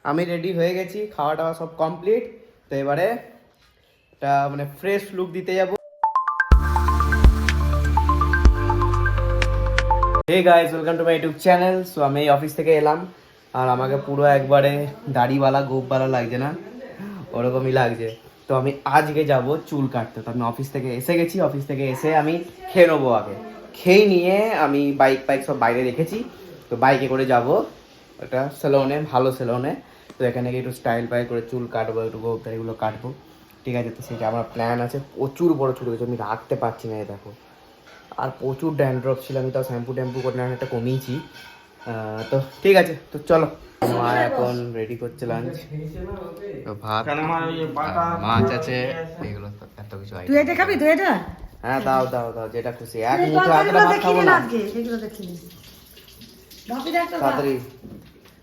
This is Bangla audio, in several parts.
আমি রেডি হয়ে গেছি, খাওয়া দাওয়া সব কমপ্লিট। তো এবারে একটা মানে ফ্রেশ লুক দিতে যাব। Hey guys, welcome to my YouTube channel. So আমি অফিস থেকে এলাম আর আমাকে পুরো একবারে দাড়িওয়ালা গোপওয়ালা লাগছে না, ওরকমই লাগছে। তো আমি আজকে যাব চুল কাটতে। তো আমি অফিস থেকে এসে গেছি, অফিস থেকে এসে আমি খেয়ে নেবো। আগে খেয়ে নিয়ে আমি বাইক সব বাইরে রেখেছি, তো বাইকে করে যাব একটা সেলুনে, ভালো সেলুনে। তো এখানে গিয়ে একটু স্টাইল পাই করে চুল কাটবো, একটু গোপদারিগুলো কাটবো, ঠিক আছে। তো সেটা আমার প্ল্যান আছে। প্রচুর বড় চুল হয়েছে, আমি রাখতে পারছি না, দেখো। আর প্রচুর ড্যান্ড্রফ ছিল, আমি তাও শ্যাম্পু ট্যাম্পু করে একটা কমিয়েছি। তো ঠিক আছে, তো চলো। মা এখন রেডি করছে লাঞ্চ। তো ভাত, মাছ আছে, এগুলো তো এত কিছু। তুই এটা খাবি? তুই এটা? হ্যাঁ, দাও দাও দাও, যেটা খুশি। এক মুঠো এতটা ভাত খাবো না। তাড়াতাড়ি।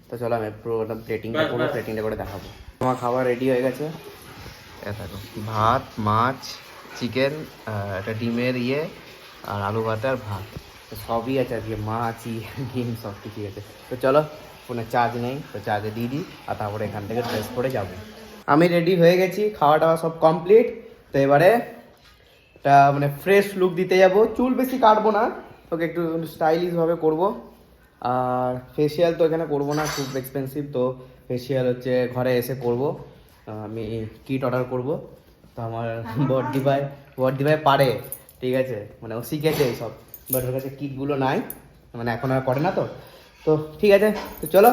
তো চলো, আমি পুরো প্লেটিংটা করবো, প্লেটিংটা করে দেখাবো। আমার খাবার রেডি হয়ে গেছে। দেখো, ভাত, মাছ, চিকেন, একটা ডিমের আর আলু ভাতে আর ভাত, সবই আছে আজকে। মাছ, ডিম সব কিছুই আছে। তো চলো, ফোনে চার্জ নেই, তো চার্জে দিয়ে দিই আর তারপরে এখান থেকে ড্রেস পরে যাবো। আমি রেডি হয়ে গেছি, খাওয়া দাওয়া সব কমপ্লিট। তো এবারে একটা মানে ফ্রেশ লুক দিতে যাব। চুল বেশি কাটবো না, তোকে একটু স্টাইলিশভাবে করবো। আর ফেসিয়াল তো এখানে করবো না, খুব এক্সপেন্সিভ। তো ফেসিয়াল হচ্ছে ঘরে এসে করবো। আমি কিট অর্ডার করব। তো আমার বডি ভাই পারে, ঠিক আছে, মানে ও শিখেছে এইসব, বাট ওর কাছে কিটগুলো নাই, মানে এখন আর করে না। তো তো ঠিক আছে, তো চলো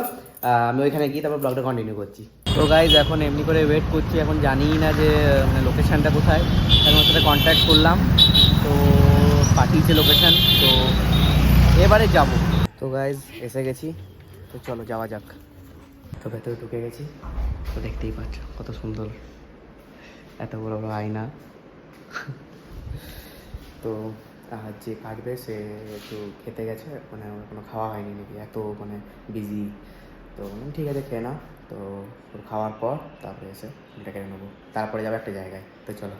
আমি ওইখানে গিয়ে তারপর ব্লগটা কন্টিনিউ করছি। তো গাইজ, এখন এমনি করে ওয়েট করছি, এখন জানি না যে মানে লোকেশানটা কোথায়। এখন ওর সাথে কন্ট্যাক্ট করলাম, তো পাঠিয়েছে লোকেশান, তো এবারে যাব। তো গাইজ, এসে গেছি, তো চলো যাওয়া যাক। তো ভেতরে ঢুকে গেছি, তো দেখতেই পাচ্ছ কত সুন্দর, এত বড় বড় আয়না। তো যে কাটবে সে একটু খেতে গেছে, মানে আমার কোনো খাওয়া হয়নি নাকি, এত মানে বিজি। তো ঠিক আছে, খেয়ে না। তো ওর খাওয়ার পর তারপরে এসে এটা কেটে নেবো, তারপরে যাবে একটা জায়গায়। তো চলো।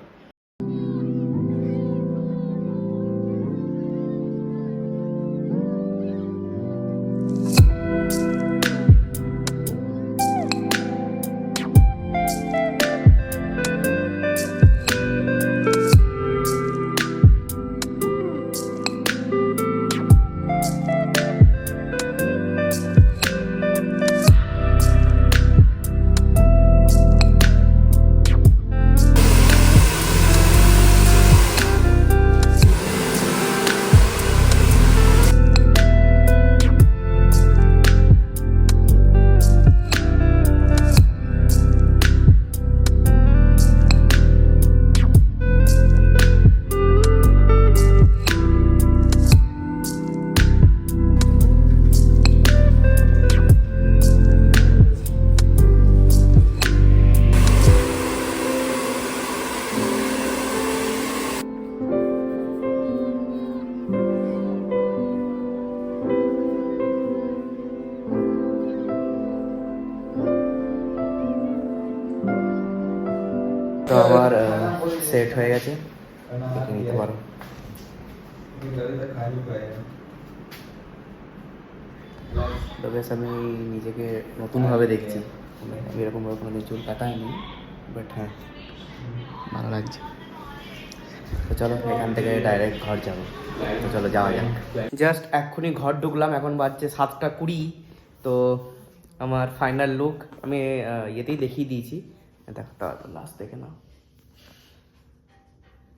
তো আমার সেট হয়ে গেছে, নিতে পারো। তো বেশ, আমি নিজেকে নতুনভাবে দেখছি। আমি এরকমভাবে কোনো চুল কাটাইনি, বাট হ্যাঁ, ভালো লাগছে। তো চলো, এখান থেকে ডাইরেক্ট ঘর যাবো। তো চলো যাওয়া যাক। জাস্ট এক্ষুনি ঘর ঢুকলাম, এখন বাজছে 7টা 20। তো আমার ফাইনাল লুক আমি ইয়েতেই দেখিয়ে দিয়েছি, দেখো তো লাস্ট দেখে নাও।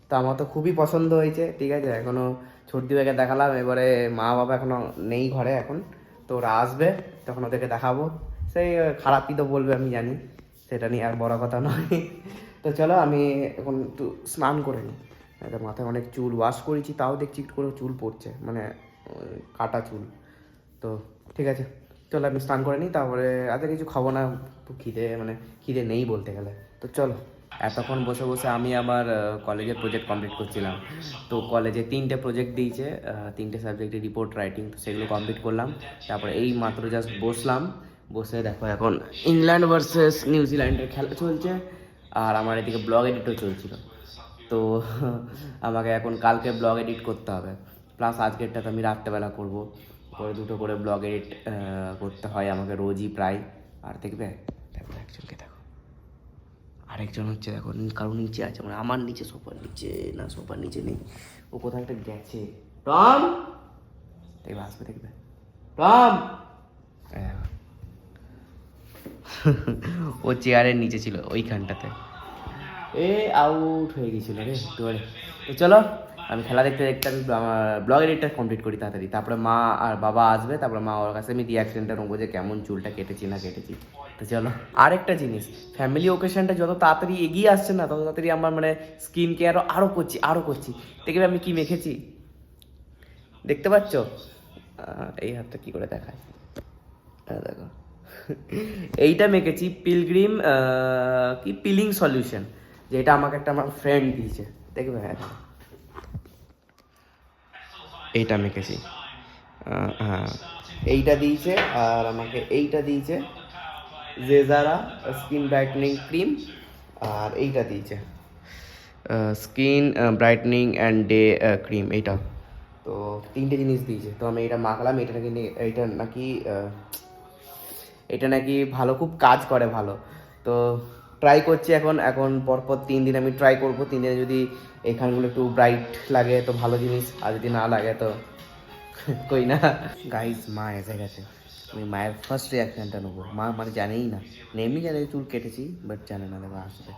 তো আমার তো খুবই পছন্দ হয়েছে, ঠিক আছে। এখনও ছোটদি ভাইকে দেখালাম, এবারে মা বাবা এখনও নেই ঘরে এখন, তো ওরা আসবে, তখন ওদেরকে দেখাবো। সেই খারাপই তো বলবে, আমি জানি, সেটা নিয়ে আর বড় কথা নয়। তো চলো, আমি এখন একটু স্নান করে নিই। এটা মাথায় অনেক চুল ওয়াশ করেছি, তাও দেখছি একটু করে চুল পড়ছে, মানে কাটা চুল। তো ঠিক আছে, চলো আমি স্নান করে নিই, তারপরে আজকে কিছু খাবো না, খিদে নেই বলতে গেলে। তো চলো। এতক্ষণ বসে বসে আমি আমার কলেজের প্রজেক্ট কমপ্লিট করছিলাম। তো কলেজে 3টে প্রজেক্ট দিয়েছে, 3টে সাবজেক্টে রিপোর্ট রাইটিং, তো সেগুলো কমপ্লিট করলাম। তারপরে এই মাত্র জাস্ট বসে দেখো এখন ইংল্যান্ড ভার্সেস নিউজিল্যান্ডের খেলা চলছে, আর আমার এদিকে ব্লগ এডিটও চলছিল। তো আমাকে এখন কালকে ব্লগ এডিট করতে হবে, প্লাস আজকেরটা তো আমি রাত্রেবেলা করবো। করে 2টো করে ব্লগ এডিট করতে হয় আমাকে রোজই প্রায়। আর দেখবে দেখো একজনকে দেখো, আরেকজন হচ্ছে দেখো কারো নিচে আছে, মানে আমার নিচে সোফার নিচে না, সোফার নিচে নেই, ও কোথাও একটা গেছে। টম দেখবে আসবে, দেখবে টম, ও চেয়ারের নিচে ছিল ওইখানটাতে, এ আউট হয়ে গেছিল রে একটু। তো চলো আমি খেলা দেখতে দেখতে আমি আমার ব্লগ এডিটটা কমপ্লিট করি তাড়াতাড়ি, তারপরে মা আর বাবা আসবে, তারপরে মা ওর কাছে আমি রিয়াকশনটা নেবো যে কেমন চুলটা কেটেছি না কেটেছি। তো চলো, আরেকটা জিনিস, ফ্যামিলি ওকেশনটা যত তাড়াতাড়ি এগিয়ে আসছে না, তত তাড়াতাড়ি আমার মানে স্কিন কেয়ারও আরও করছি। দেখবে আমি কি মেখেছি, দেখতে পাচ্ছ? এই হাতটা কি করে দেখায়, দেখো এইটা মেখেছি পিলগ্রিম কি পিলিং সলিউশন, যেটা আমাকে একটা আমার ফ্রেন্ড দিয়েছে, দেখবে হ্যাঁ এইটা মেখেছি, হ্যাঁ এইটা দিয়েছে, আর আমাকে এইটা দিয়েছে জেজারা স্কিন ব্রাইটনিং ক্রিম, আর এইটা দিয়েছে skin brightening and day cream, এইটা। তো তিনটে জিনিস দিয়েছে, তো আমি এটা মাখলাম, এটা নাকি ভালো, খুব কাজ করে ভালো। তো ট্রাই করছি এখন পরপর 3 দিন আমি ট্রাই করব, 3 দিনে যদি এখানগুলো একটু ব্রাইট লাগে তো ভালো জিনিস, আর যদি না লাগে তো কই না। গাইজ মা এসে গেছে, আমি মায়ের ফার্স্ট রিয়াকশানটা নেবো। মা মানে জানেই না, এমনি জানে চুল কেটেছি, বাট জানে না দেখো আসবে।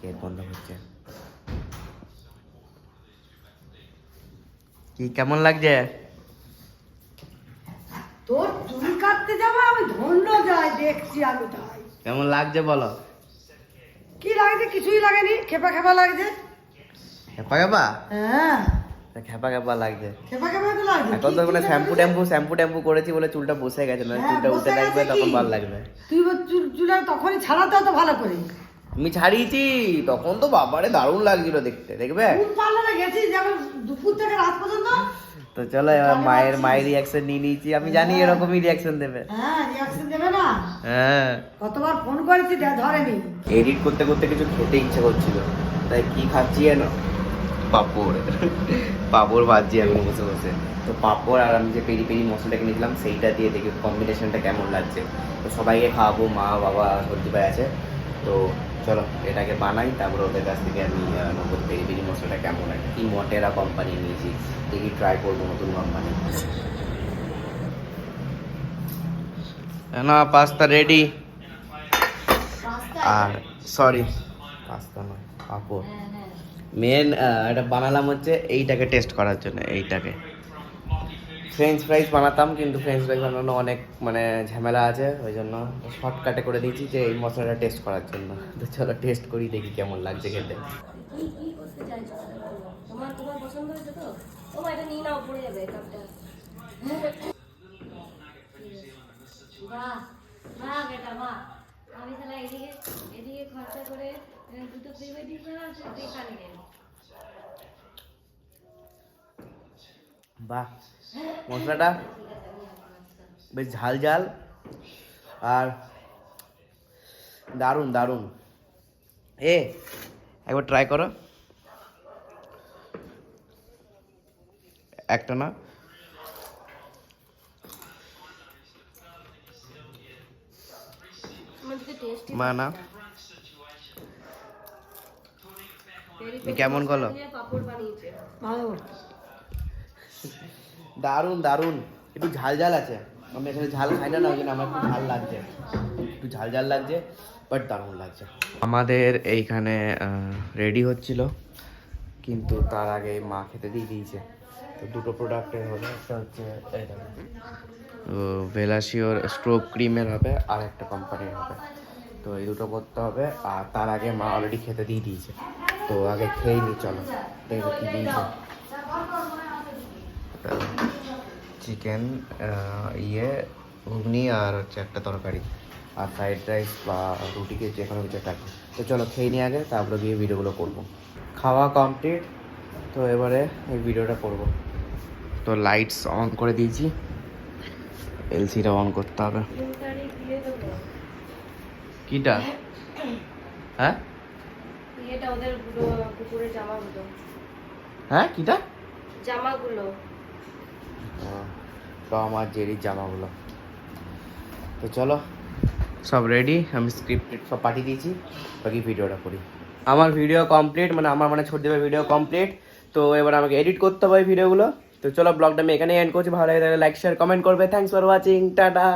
গেট বন্ধ হচ্ছে। কি কেমন লাগছে? তোর চুল কাটতে যাবো আমি ধন্য যাই, দেখছি আমি তাই। কেমন লাগছে বলো? কি লাগছে? কিছুই লাগেনি, খেপা খেপা লাগছে। খেপা খেপা? হ্যাঁ খেপা খেপা লাগছে। খেপা খেপা তো লাগছে। এখন তো মানে শ্যাম্পু ট্যাম্পু করেছি বলে চুলটা বসে গেছে, না হ্যাঁ, চুলটা উঠে বসে থাকবে গেছে তখন কি? ভালো লাগবে। তুই চুলে তখনই ছাড়াতে হতো ভালো করে। আমি ছাড়িয়েছি তখন তো বাবারে দারুণ লাগছিল দেখতে, দেখবে? কোন পার্লারে গেছিস যেমন দুপুর থেকে রাত পর্যন্ত? তো চলো এবার মায়ের রিয়াকশন নিয়ে নিয়েছি, আমি জানি এরকমই রিয়াকশন দেবে। হ্যাঁ রিয়াকশন দেবে না। হ্যাঁ কতবার ফোন করেছি ধরেনি। এডিট করতে করতে কিছু খেতে ইচ্ছে করছিল, তাই কি খাচ্ছি জানো? পাঁপড় ভাজছি আমি বসে বসে। তো পাঁপড় আর আমি যে পেরি পেরি মশলাটা কিনেছিলাম সেইটা দিয়ে দেখি কম্বিনেশনটা কেমন লাগছে। তো সবাইকে খাওয়াবো, মা বাবা সর্দি ভাই আছে। তো চলো এটাকে বানাই, তারপরে ওদের কাছ থেকে আমি নতুন পেরি পেরি মশলাটা কেমন লাগে, কি মটেরা কোম্পানি নিয়েছি, দেখি ট্রাই করবো নতুন কোম্পানি। না পাস্তা রেডি, আর সরি পাস্তা নয় পাঁপড়। মেন এটা বানালাম হচ্ছে এইটাকে টেস্ট করার জন্য, এইটাকে ফ্রেঞ্চ ফ্রাইজ বানাতাম, কিন্তু ফ্রেঞ্চ ফ্রাইজ বানানো অনেক মানে ঝামেলা আছে, ওই জন্য শর্টকাটে করে দিয়েছি যে এই মশলাটা টেস্ট করার জন্য। তো চলো টেস্ট করি, দেখি কেমন লাগছে খেতে। তোমার পছন্দ হয়েছে তো? তোমার এটা নিয়ে নাও, পড়ে যাবে কাপটা। বাহ বাহ বেটা বাহ, আমি তাহলে এদিকে খরচা করে দুটো প্রি ওয়েডিং করা আছে, এখানে গেল। বাহ মশলাটা বেশ ঝাল ঝাল আর দারুণ দারুণ। একবার ট্রাই করো, একটা না মা না কেমন করলো? পাপড় বানিয়েছে ভালো, দারুণ দারুণ, একটু ঝাল ঝাল আছে, আমি এখানে ঝাল খাই না, ওই জন্য আমার একটু ঝাল লাগছে, একটু ঝাল ঝাল লাগছে, বাট দারুণ লাগছে। আমাদের এইখানে রেডি হচ্ছিল, কিন্তু তার আগে মা খেতে দিয়ে দিয়েছে। তো দুটো প্রোডাক্টের হবে, একটা হচ্ছে ভেলাসিওর স্ট্রোক ক্রিমের হবে, আর একটা কোম্পানির হবে। তো এই দুটো করতে হবে, আর তার আগে মা অলরেডি খেতে দিয়ে দিয়েছে। তো আগে খেয়ে নি, চলো দেখো কি দিয়েছে। চিকেন ঘুগনি আর হচ্ছে একটা তরকারি, আর ফ্রাইড রাইস বা রুটিকে যে কোনো কিছু থাকে। তো চলো খেয়ে নিয়ে আগে, তারপরে গিয়ে ভিডিওগুলো করবো। খাওয়া কমপ্লিট, তো এবারে এই ভিডিওটা করব। তো লাইটস অন করে দিয়েছি, এলসিটা অন করতে হবে। কিটা? হ্যাঁ এটা ওদের কুকুরের জামাগুলো। হ্যাঁ কিটা? জামাগুলো টম আর জেরির জামাগুলো। তো চলো সব রেডি, আমি স্ক্রিপ্ট সব পাঠিয়ে দিয়েছি, বাকি ভিডিওটা করি। আমার ভিডিও কমপ্লিট, মানে আমার ছোট দেবের ভিডিও কমপ্লিট। তো এবার আমাকে এডিট করতে হবে এই ভিডিওগুলো। তো চলো ব্লগটা আমি এখানে এন্ড করছি। ভালো লাগে তাহলে লাইক শেয়ার কমেন্ট করবে। Thanks for watching, tata.